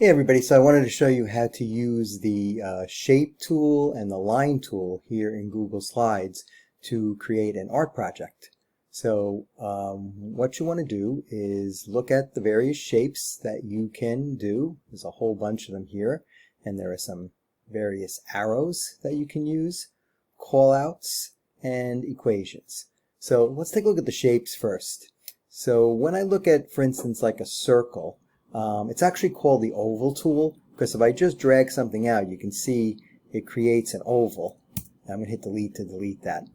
Hey everybody, so I wanted to show you how to use the shape tool and the line tool here in Google Slides to create an art project. So what you want to do is look at the various shapes that you can do. There's a whole bunch of them here, and there are some various arrows that you can use, callouts, and equations. So let's take a look at the shapes first. So when I look at, for instance, like a circle, it's actually called the oval tool, because if I just drag something out, you can see it creates an oval. I'm going to hit delete to delete that.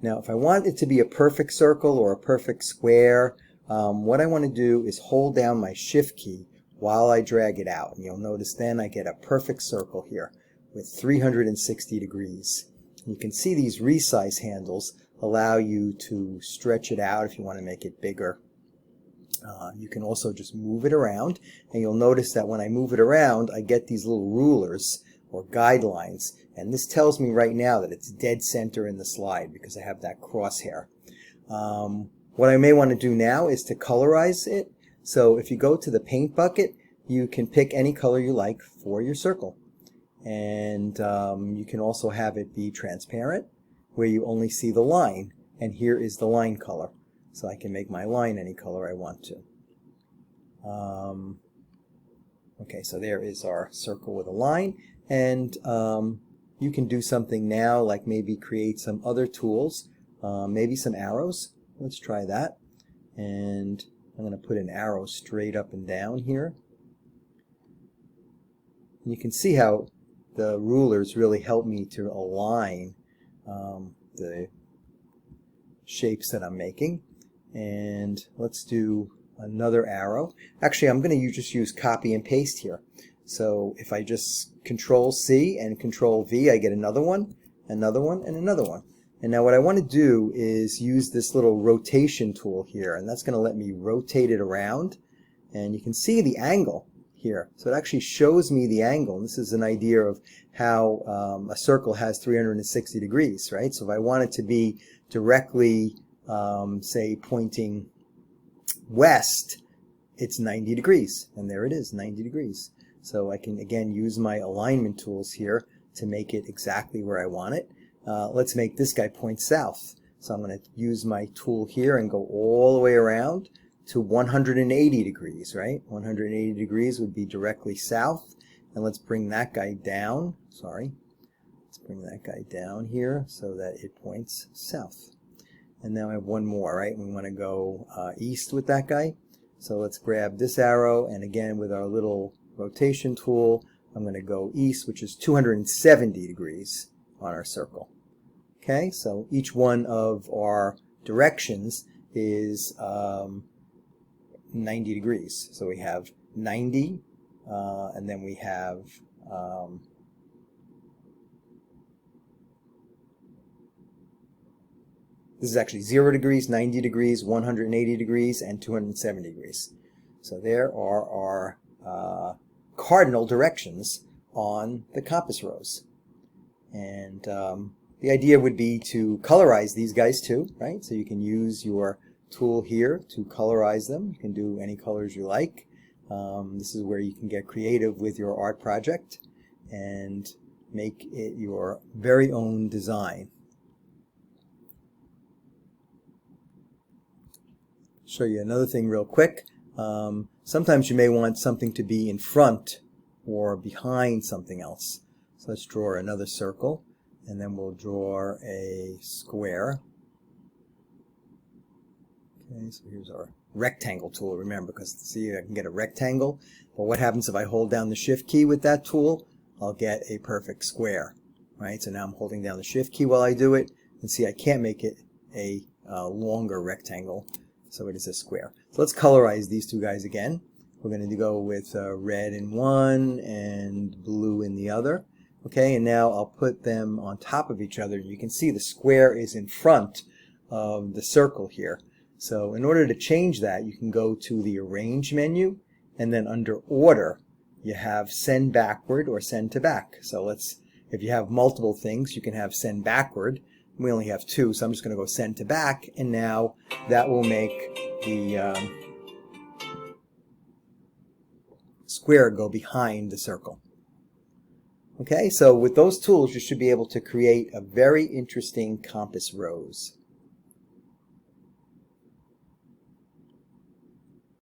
Now if I want it to be a perfect circle or a perfect square, what I want to do is hold down my shift key while I drag it out. And you'll notice then I get a perfect circle here with 360 degrees. You can see these resize handles allow you to stretch it out if you want to make it bigger. You can also just move it around, and you'll notice that when I move it around I get these little rulers or guidelines, and this tells me right now that it's dead center in the slide because I have that crosshair. What I may want to do now is to colorize it. So if you go to the paint bucket, you can pick any color you like for your circle, and you can also have it be transparent where you only see the line, and here is the line color. So I can make my line any color I want to. Okay, so there is our circle with a line, and you can do something now like maybe create some other tools, maybe some arrows. Let's try that, and I'm going to put an arrow straight up and down here. And you can see how the rulers really help me to align the shapes that I'm making. And let's do another arrow. Actually, I'm going to just use copy and paste here. So if I just Control C and Control V, I get another one, another one, and another one. And now what I want to do is use this little rotation tool here, and that's going to let me rotate it around. And you can see the angle here. So it actually shows me the angle. And this is an idea of how a circle has 360 degrees, right? So if I want it to be directly say pointing west, it's 90 degrees, and there it is, 90 degrees. So I can again use my alignment tools here to make it exactly where I want it. Let's make this guy point south. So I'm going to use my tool here and go all the way around to 180 degrees, right? 180 degrees would be directly south. And let's bring that guy down. Let's bring that guy down here so that it points south. And now I have one more, right? We want to go east with that guy. So let's grab this arrow, and again with our little rotation tool, I'm going to go east, which is 270 degrees on our circle. Okay, so each one of our directions is 90 degrees. So we have 90, and then we have this is actually 0 degrees, 90 degrees, 180 degrees, and 270 degrees. So there are our cardinal directions on the compass rose. And the idea would be to colorize these guys too, right? So you can use your tool here to colorize them. You can do any colors you like. This is where you can get creative with your art project and make it your very own design. Show you another thing real quick. Sometimes you may want something to be in front or behind something else. So let's draw another circle, and then we'll draw a square. Okay, so here's our rectangle tool, remember, because see, I can get a rectangle, but what happens if I hold down the shift key with that tool? I'll get a perfect square, right? So now I'm holding down the shift key while I do it, and see, I can't make it a longer rectangle. So it is a square. So let's colorize these two guys again. We're going to go with red in one and blue in the other. Okay, and now I'll put them on top of each other. You can see the square is in front of the circle here. So in order to change that, you can go to the Arrange menu, and then under Order, you have Send Backward or Send to Back. So if you have multiple things, you can have Send Backward. We only have two, so I'm just going to go Send to Back, and now that will make the square go behind the circle. Okay, so with those tools you should be able to create a very interesting compass rose.